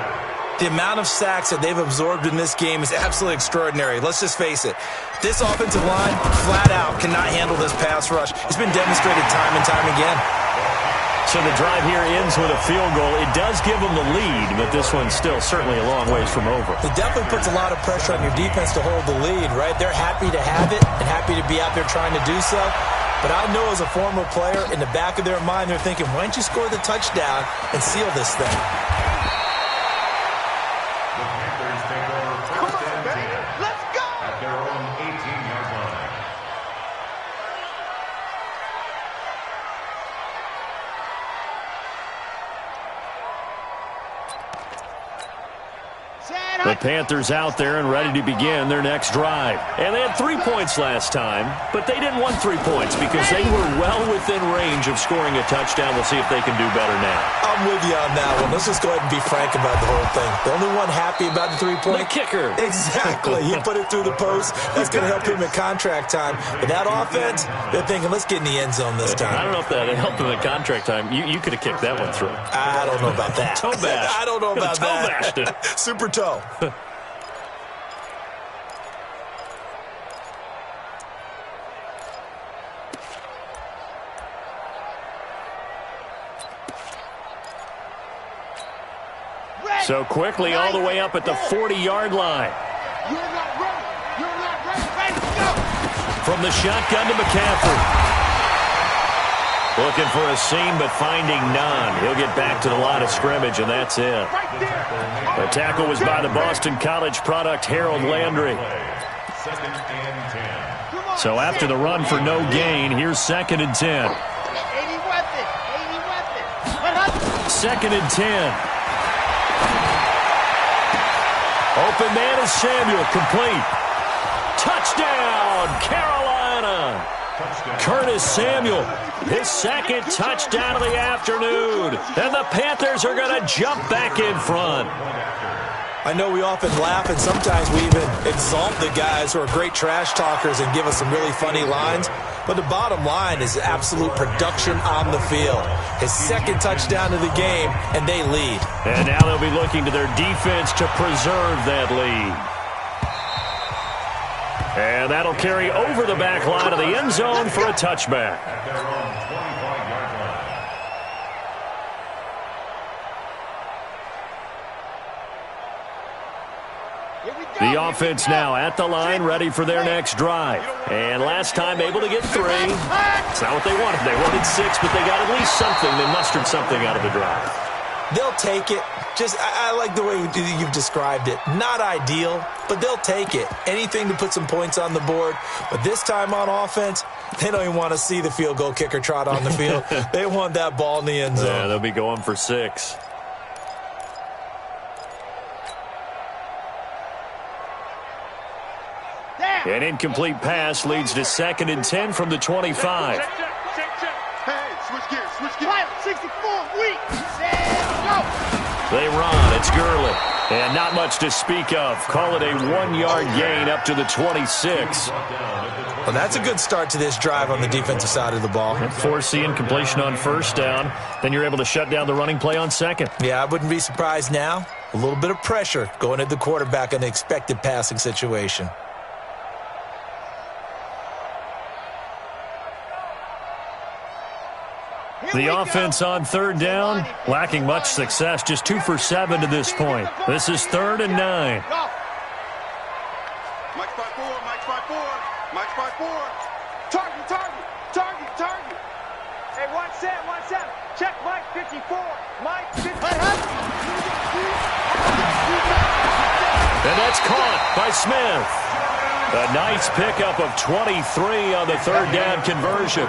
F: The amount of sacks that they've absorbed in this game is absolutely extraordinary. Let's just face it. This offensive line, flat out, cannot handle this pass rush. It's been demonstrated time and time again.
E: So the drive here ends with a field goal. It does give them the lead, but this one's still certainly a long ways from over.
F: It definitely puts a lot of pressure on your defense to hold the lead, right? They're happy to have it and happy to be out there trying to do so. But I know as a former player, in the back of their mind, they're thinking, why don't you score the touchdown and seal this thing?
E: The Panthers out there and ready to begin their next drive. And they had 3 points last time, but they didn't want 3 points because they were well within range of scoring a touchdown. We'll see if they can do better now.
F: I'm with you on that one. Let's just go ahead and be frank about the whole thing. The only one happy about the 3-point?
E: The kicker.
F: Exactly. He put it through the post. That's going to help him in contract time. But that offense, they're thinking, let's get in the end zone this time.
E: I don't know if that helped him in contract time. You could have kicked that one through.
F: I don't know about that.
E: Toe bash.
F: I don't know about
E: toe
F: that.
E: Bashed it.
F: Super toe.
E: So quickly all the way up at the 40-yard line.
G: You're not ready. You're not ready. Ready, go.
E: From the shotgun to McCaffrey. Looking for a seam, but finding none. He'll get back to the line of scrimmage, and that's it.
G: Right there.
E: The tackle was by the Boston College product, Harold Landry. So after the run for no gain, here's 2nd and 10.
G: 80 weapons. 80 weapons.
E: 2nd and 10. Open man is Samuel, complete. Touchdown, Carolina. Curtis Samuel, his 2nd touchdown of the afternoon. And the Panthers are going to jump back in front.
F: I know we often laugh, and sometimes we even exalt the guys who are great trash talkers and give us some really funny lines. But the bottom line is absolute production on the field. His 2nd touchdown of the game, and they lead.
E: And now they'll be looking to their defense to preserve that lead. And that'll carry over the back line of the end zone for a touchback. The offense now at the line, ready for their next drive. And last time able to get 3. It's not what they wanted. They wanted 6, but they got at least something. They mustered something out of the drive.
F: They'll take it. I like the way you've described it. Not ideal, but they'll take it. Anything to put some points on the board. But this time on offense, they don't even want to see the field goal kicker trot on the field. They want that ball in the end zone.
E: Yeah, they'll be going for 6. An incomplete pass leads to 2nd and 10 from the 25.
G: Hey, switch gears, switch gears. 64, weak. Go.
E: They run. It's Gurley. And not much to speak of. Call it a 1-yard gain up to the 26.
F: Well, that's a good start to this drive on the defensive side of the ball.
E: And forcing incompletion on 1st down. Then you're able to shut down the running play on 2nd.
F: Yeah, I wouldn't be surprised now. A little bit of pressure going at the quarterback in an expected passing situation.
E: The offense on 3rd down, lacking much success, just 2 for 7 to this point. This is 3rd and 9.
G: Mike's by 4, Mike's by 4, Mike's by 4. Target, target, target, target. Hey, watch that. Check Mike 54. Mike 54.
E: And that's caught by Smith. A nice pickup of 23 on the 3rd down conversion.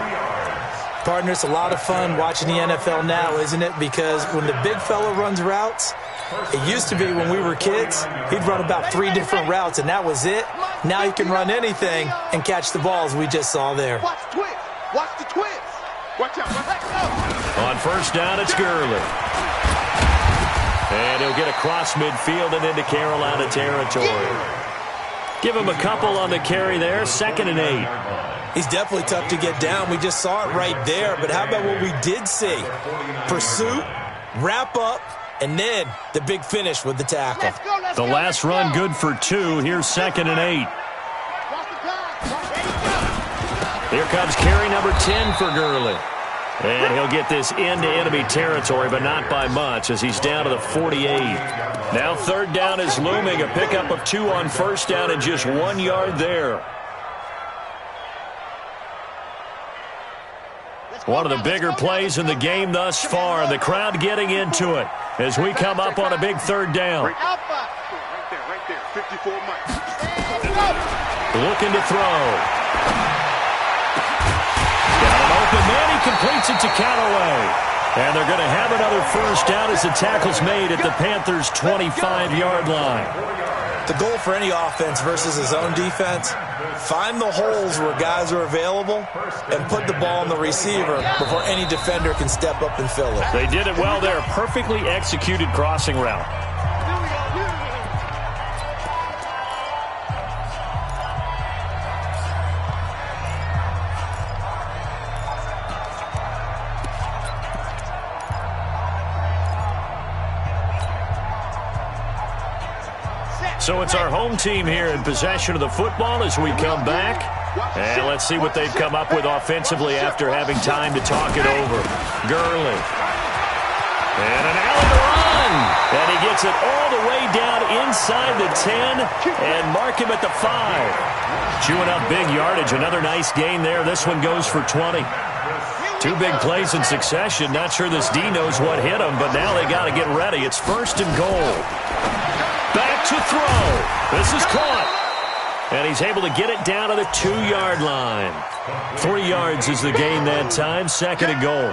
F: Partner, it's a lot of fun watching the NFL now, isn't it? Because when the big fella runs routes, it used to be when we were kids, he'd run about 3 different routes, and that was it. Now he can run anything and catch the balls we just saw there.
G: Watch the twist. Watch the twist. Watch out. Let's go.
E: On 1st down, it's Gurley. And he'll get across midfield and into Carolina territory. Give him a couple on the carry there, 2nd and 8.
F: He's definitely tough to get down. We just saw it right there. But how about what we did see? Pursuit, wrap up, and then the big finish with the tackle.
E: The last run good for 2. Here's 2nd and 8. Here comes carry number 10 for Gurley. And he'll get this into enemy territory, but not by much as he's down to the 48. Now 3rd down is looming. A pickup of 2 on 1st down and just 1 yard there. One of the bigger plays in the game thus far. The crowd getting into it as we come up on a big 3rd down.
G: Right there. 54 Mike.
E: Looking to throw. Got an open man. He completes it to Callaway. And they're going to have another first down as the tackle's made at the Panthers' 25-yard line.
F: The goal for any offense versus his own defense, find the holes where guys are available and put the ball on the receiver before any defender can step up and fill it.
E: They did it well there. Perfectly executed crossing route. So it's our home team here in possession of the football as we come back. And let's see what they've come up with offensively after having time to talk it over. Gurley. And an alley to run. And he gets it all the way down inside the 10 and mark him at the 5. Chewing up big yardage. Another nice gain there. This one goes for 20. Two big plays in succession. Not sure this D knows what hit him, but now they got to get ready. It's 1st and goal. Back to throw. This is caught. And he's able to get it down to the 2-yard line. 3 yards is the gain that time. 2nd and goal.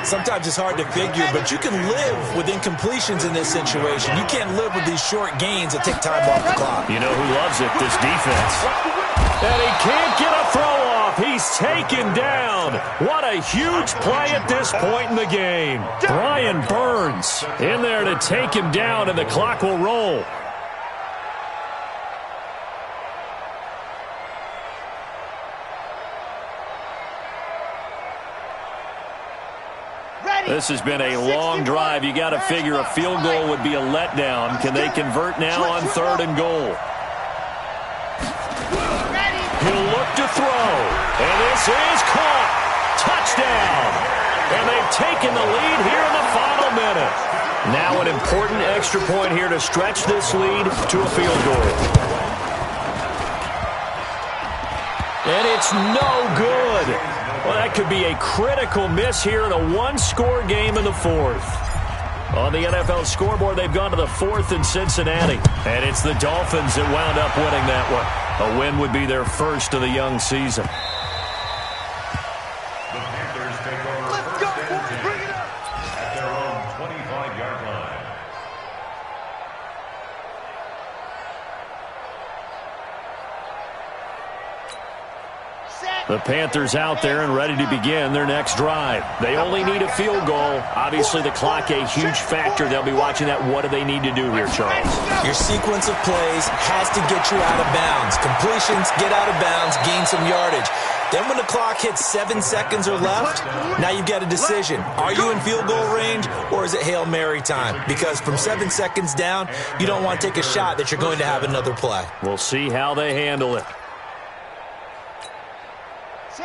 F: Sometimes it's hard to figure, but you can live with incompletions in this situation. You can't live with these short gains that take time off the clock.
E: You know who loves it? This defense. And he can't get a throw off. He's taken down. What a huge play at this point in the game. Brian Burns in there to take him down, and the clock will roll. This has been a long drive. You got to figure a field goal would be a letdown. Can they convert now on 3rd and goal? He'll look to throw. And this is caught. Touchdown. And they've taken the lead here in the final minute. Now an important extra point here to stretch this lead to a field goal. And it's no good. Well, that could be a critical miss here in a 1-score game in the 4th. On the NFL scoreboard, they've gone to the 4th in Cincinnati. And it's the Dolphins that wound up winning that one. A win would be their first of the young season.
H: The Panthers take over. Let's go, boys. Bring it up. At their own 25-yard line.
E: The Panthers out there and ready to begin their next drive. They only need a field goal. Obviously, the clock a huge factor. They'll be watching that. What do they need to do here, Charles?
F: Your sequence of plays has to get you out of bounds. Completions, get out of bounds, gain some yardage. Then when the clock hits 7 seconds or left, now you've got a decision. Are you in field goal range, or is it Hail Mary time? Because from 7 seconds down, you don't want to take a shot that you're going to have another play.
E: We'll see how they handle it.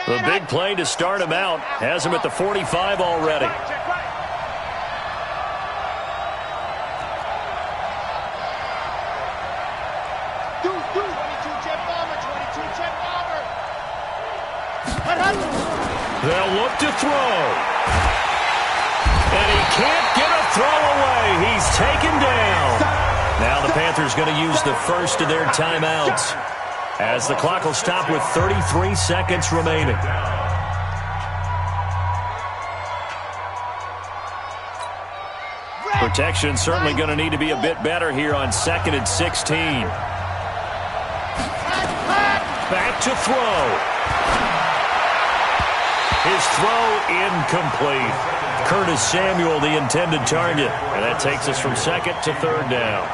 E: The big play to start him out has him at the 45 already. They'll look to throw. And he can't get a throw away. He's taken down. Now the Panthers going to use the first of their timeouts, as the clock will stop with 33 seconds remaining. Protection certainly going to need to be a bit better here on 2nd and 16. Back to throw. His throw incomplete. Curtis Samuel, the intended target. And that takes us from 2nd to 3rd down.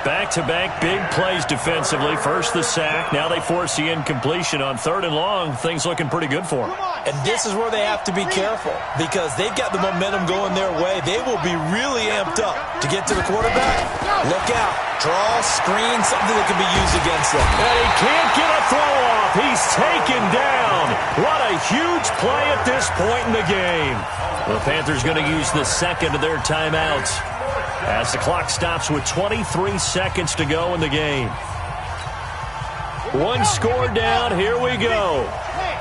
E: Back-to-back big plays defensively. First the sack. Now they force the incompletion on 3rd and long. Things looking pretty good for them.
F: And this is where they have to be careful, because they've got the momentum going their way. They will be really amped up to get to the quarterback. Look out. Draw, screen, something that can be used against them.
E: And he can't get a throw off. He's taken down. What a huge play at this point in the game. The Panthers going to use the second of their timeouts, as the clock stops with 23 seconds to go in the game. One score down. Here we go.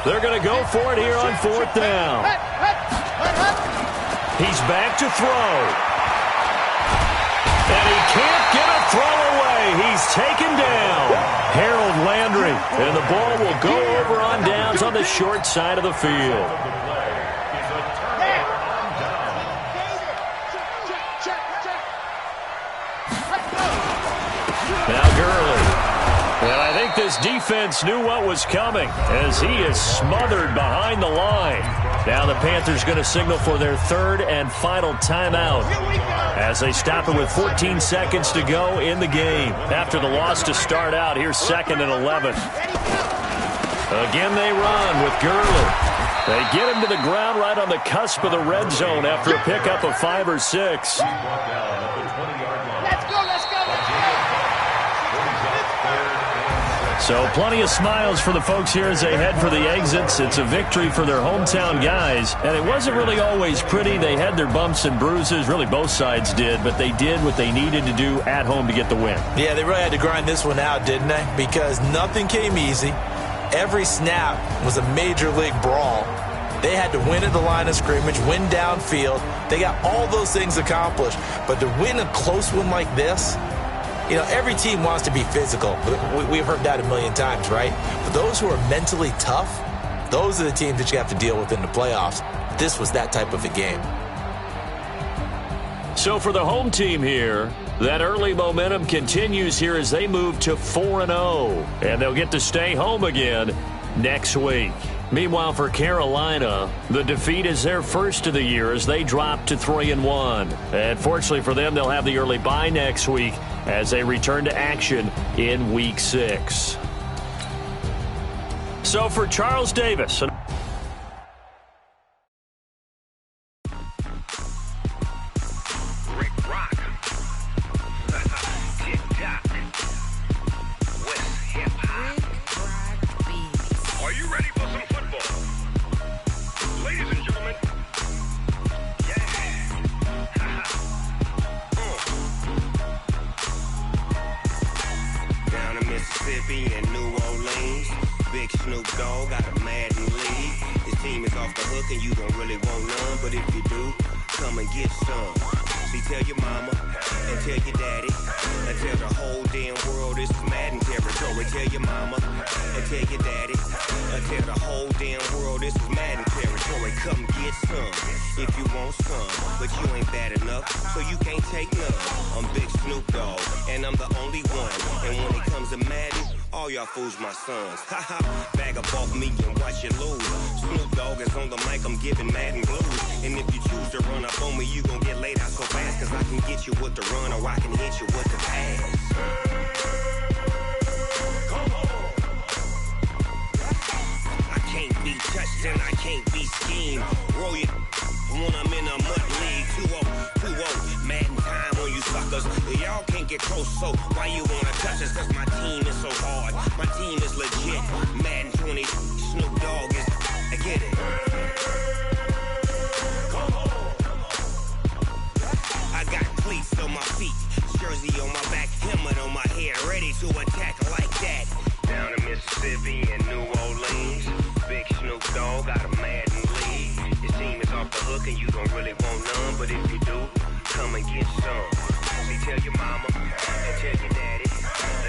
E: They're going to go for it here on 4th down. He's back to throw. And he can't get a throw away. He's taken down. Harold Landry. And the ball will go over on downs on the short side of the field. like this defense knew what was coming as he is smothered behind the line. Now the Panthers going to signal for their third and final timeout as they stop it with 14 seconds to go in the game. After the loss to start out, here's 2nd and 11. Again they run with Gurley. They get him to the ground right on the cusp of the red zone after a pickup of 5 or 6.
G: Let's go, let's go, let's go.
E: So plenty of smiles for the folks here as they head for the exits. It's a victory for their hometown guys. And it wasn't really always pretty. They had their bumps and bruises. Really, both sides did. But they did what they needed to do at home to get the win.
F: Yeah, they really had to grind this one out, didn't they? Because nothing came easy. Every snap was a major league brawl. They had to win at the line of scrimmage, win downfield. They got all those things accomplished. But to win a close one like this, you know, every team wants to be physical. We've heard that a million times, right? But those who are mentally tough, those are the teams that you have to deal with in the playoffs. This was that type of a game.
E: So for the home team here, that early momentum continues here as they move to 4-0. And they'll get to stay home again next week. Meanwhile, for Carolina, the defeat is their first of the year as they drop to 3-1. And fortunately for them, they'll have the early bye next week as they return to action in Week 6. So for Charles Davis.
I: Fools my sons. Haha, bag up off me and watch you lose. Snoop Dogg is on the mic, I'm giving Madden blues. And if you choose to run up on me, you gon' get laid out so fast. Cause I can get you with the run or I can hit you with the pass. Come on. I can't be touched and I can't be schemed. Roll you when I'm in a mud league. 2-0, Madden time on you suckers. Y'all can't get close, so why you wanna touch us? Cause my team is so hard. My team is legit. Madden 20, Snoop Dogg is. I get it. Come on. I got cleats on my feet, jersey on my back, helmet on my head, ready to attack like that. Down in Mississippi and New Orleans, big Snoop Dogg got a Madden league. Your team is off the hook and you don't really want none, but if you do, come and get some. See, tell your mama and tell your daddy.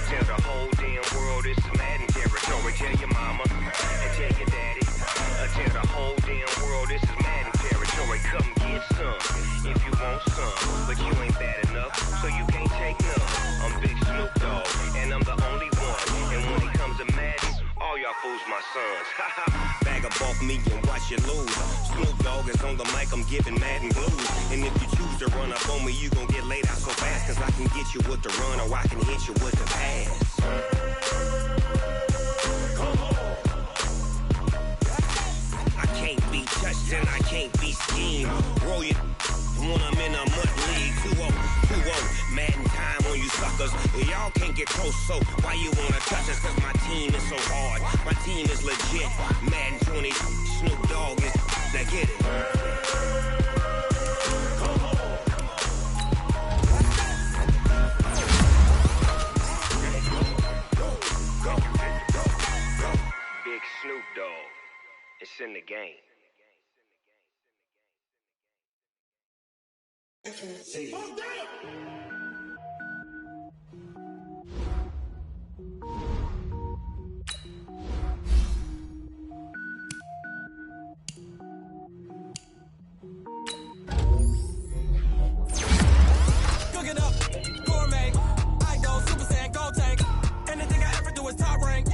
I: Tell the whole damn world this is Madden territory. Tell your mama and tell your daddy. Tell the whole damn world this is Madden territory. Come get some if you want some, but you ain't bad enough, so you can't take none. I'm Big Snoop Dogg, and I'm the only one. And when it comes to Madden, all y'all fools my sons. Bag up off me and watch you lose. Snoop Dogg is on the mic, I'm giving Madden blues. And if you choose to run up on me, you gon' get laid out so fast. Cause I can get you with the run or I can hit you with the pass. Come on. I can't be touched and I can't be schemed. Roll you when I'm in a mud league. 2-0, Madden time on you suckers. Y'all can't get close, so why you wanna touch us? Cause my team is so hard. My team is legit. Madden 20, Snoop Dogg is. Now get it. Snoop Dogg, it's in the game.
J: Cook it up, gourmet. I go Super Saiyan, go tank. Anything I ever do is top rank.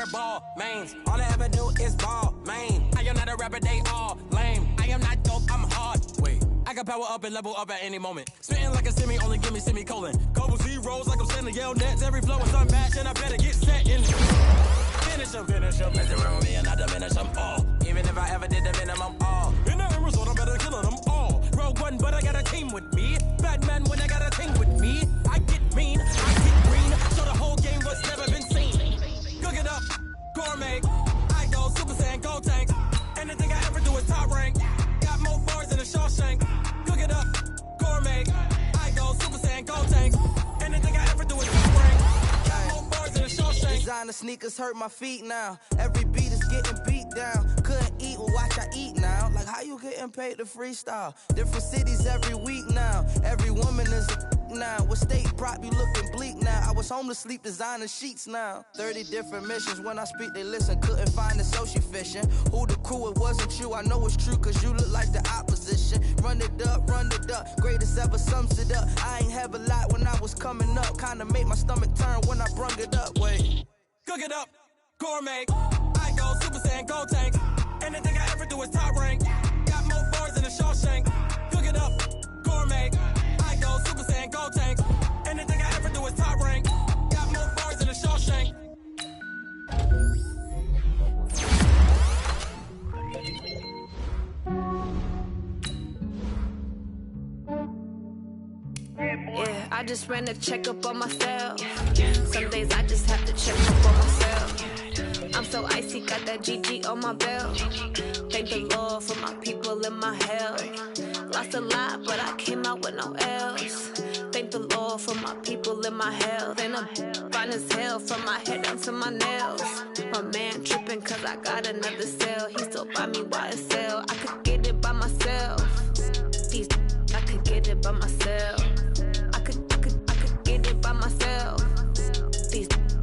J: wear ball mains. All I ever do is ball, man. I am not a rapper, they all lame. I am not dope, I'm hard. Wait, I can power up and level up at any moment. Spitting like a semi, only give me semicolon. Couple zeros like I'm sending yell nets. Every flow is unmatched, and I better get set in. Finish them. Mess around with me and I diminish them all. Even if I ever did the minimum, all. In the end result, I'm better killing them all. Rogue One, but I got a team with me. Batman when I got a team with me. I get mean, I get green. So the whole game was never been seen. Cook it up, gourmet. I go Super Saiyan, Gold Tank. Anything I ever do is top rank. Got more bars than a Shawshank. Cook it up, gourmet. I go Super Saiyan, Gold Tank. Anything I ever do is top rank. Got more bars than a Shawshank.
K: Designer sneakers hurt my feet now. Every beat is getting beat down. Couldn't eat, well watch I eat now. Like how you getting paid to freestyle? Different cities every week now. Every woman is a now. What state prop you looking bleak now? I was homeless, sleep designer sheets now. 30 different missions. When I speak they listen. Couldn't find the social fishing. Who the crew, it wasn't you. I know it's true cause you look like the opposition. Run it up. Greatest ever sums it up. I ain't have a lot when I was coming up. Kinda made my stomach turn when I brung it up. Wait.
J: Cook it up, gourmet. I go Super Saiyan, Gold Tank. Anything I ever do is top rank. Got more bars than a Shawshank. Cook it up, gourmet. I go Super Saiyan, Gold Tank. Anything I ever do is top rank. Got more bars than a Shawshank.
L: Yeah, I just ran a checkup on myself. Some days I just have to check up on myself. I'm so icy, got that GG on my belt. Thank the Lord for my people in my health. Lost a lot, but I came out with no else. Thank the Lord for my people in my health. And I'm fine as hell from my head down to my nails. My man tripping cause I got another cell. He still buy me YSL. I could get it by myself. I could get it by myself. I could get it by myself.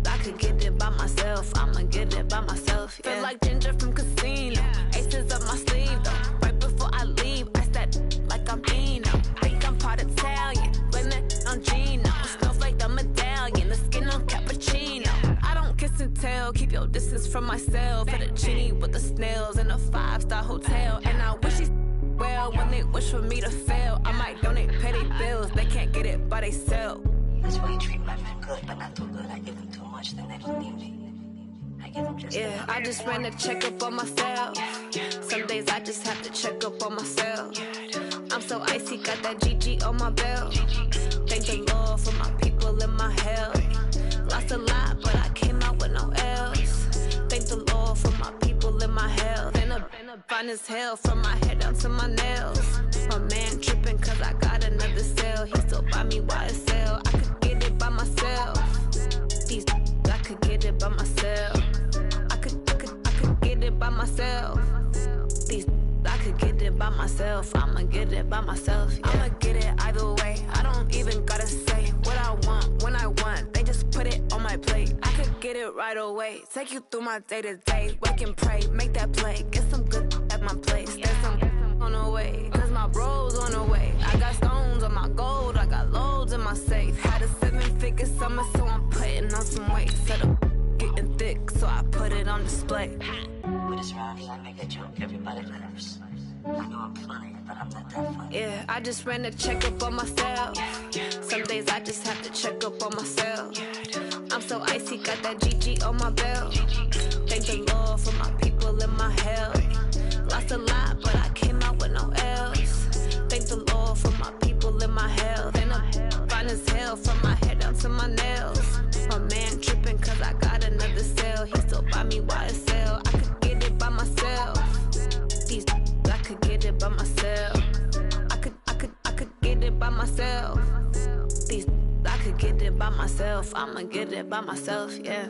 L: I could get it by myself. I'ma get it by myself. Yeah. Feel like Ginger from Casino. Aces up my sleeve though. Right before I leave, I said like I'm Dino. Think I'm part Italian. Blame that on Gino. Smells like the medallion. The skin on cappuccino. I don't kiss and tell. Keep your distance from myself. Fettuccine with the snails in a 5-star hotel. And I wish he's well when they wish for me to fail. I might donate petty bills. They can't get it by themselves.
M: That's why you treat my men good, but not too good. I give them too much, then they don't need me. I give them just
L: yeah, I just ran a checkup on myself. Some days I just have to check up on myself. I'm so icy, got that GG on my belt. Thank the Lord for my people in my health. Lost a lot, but I came out with no else. Thank the Lord for my people in my health. And I'm fine as hell from my head down to my nails. My man tripping cause I got another cell. He still buy me YSL. I could get it by myself. I could get it by myself. I could get it by myself. I could get it by myself. I'ma get it by myself. Yeah. I'ma get it either way. I don't even gotta say what I want when I want. They just put it on my plate. I could get it right away. Take you through my day to day. Wake and pray, make that play. Get some good at my place. There's some on the way. Cause my bro's on the way. I got stones on my gold. I got loads in my safe. Had a 7-figure summer, so I'm putting on some weight. Set up getting thick, so I put it on display.
M: With this round here, I make a joke. Everybody laughs. I know I'm funny, but I'm not that funny.
L: Yeah, I just ran a checkup on myself. Some days I just have to check up on myself. I'm so icy, got that GG on my belt. Thank the Lord for my people in my health. Lost a lot, but I came out with no else. Thank the Lord for my people in my health. And I'm fine as hell from my head down to my nails. My man tripping cause I got another cell. He still buy me YSL. I could get it by myself. I could get it by myself. I could get it by myself. I could get it by myself. I'ma get it by myself, yeah.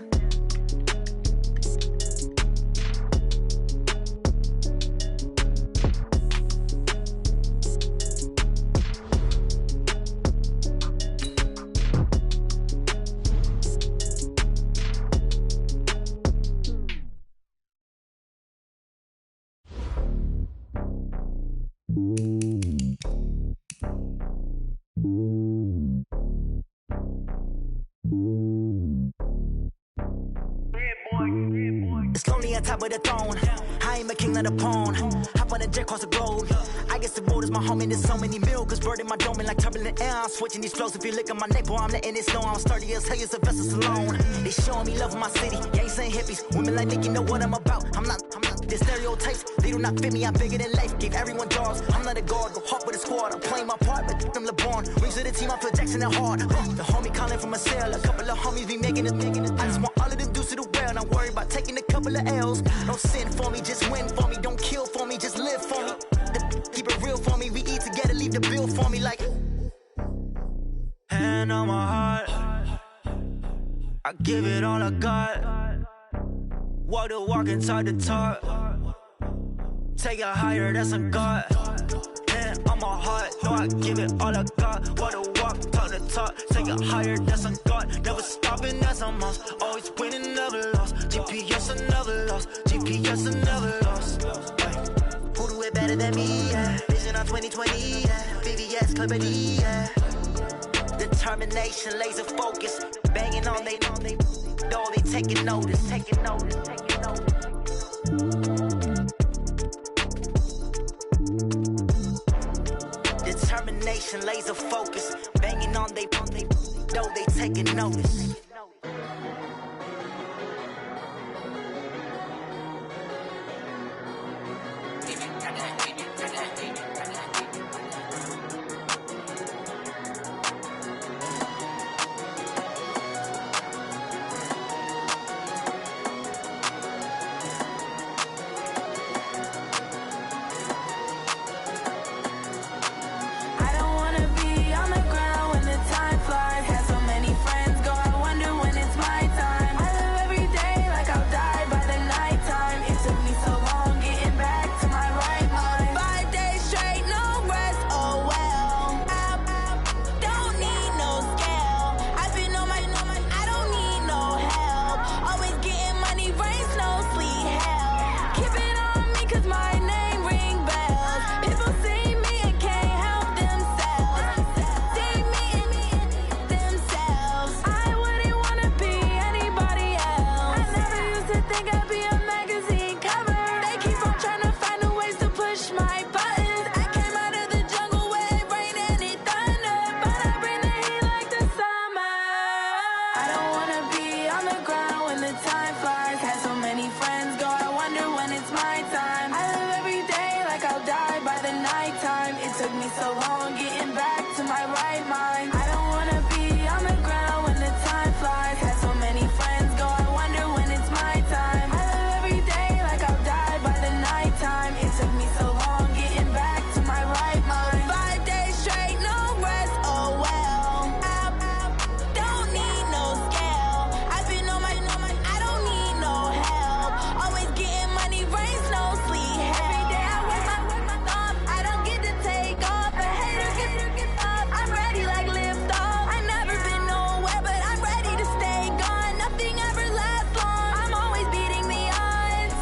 G: Yeah, boy.
N: It's lonely on top of the throne. I ain't a king, not a pawn. Hop on a jet across the globe. I guess the world is my home and there's so many milk. Bird in my dome and like turbulent air. I'm switching these flows. If you look at my neck, boy, I'm letting it slow. I'm sturdy as hell as a vessel alone. They showing me love in my city. Gangs ain't hippies. Women like Nick, you know what I'm about. I'm not. The stereotypes, they do not fit me. I'm bigger than life. Gave everyone dogs. I'm not a guard. Go hard with a squad. I'm playing my part, but them LeBron. Rings to the team. I feel Jackson and hard. The homie calling from a cell. A couple of homies be making it. I just want all of them dudes to do well. Not worry about taking a couple of L's. Don't sin for me, just win for me. Don't kill for me, just live for me. Keep it real for me. We eat together, leave the bill for me like. Hand on my heart, I give it all I got. Walk the walk and talk the talk. Take it higher, that's a God. Hand on my heart, no, I give it all I got. Walk the walk, talk the talk. Take it higher, that's a God. Never stopping, that's a must. Always winning, never lost. GPS, I never lost. GPS, I never lost. Who do it better than me? Yeah. Vision on 2020, yeah. VVS, Clarity, yeah. Determination, laser focus. Banging on they taking notice, taking notice, taking notice. Determination, laser focus. Banging on they taking notice.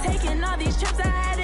O: Taking all these trips I had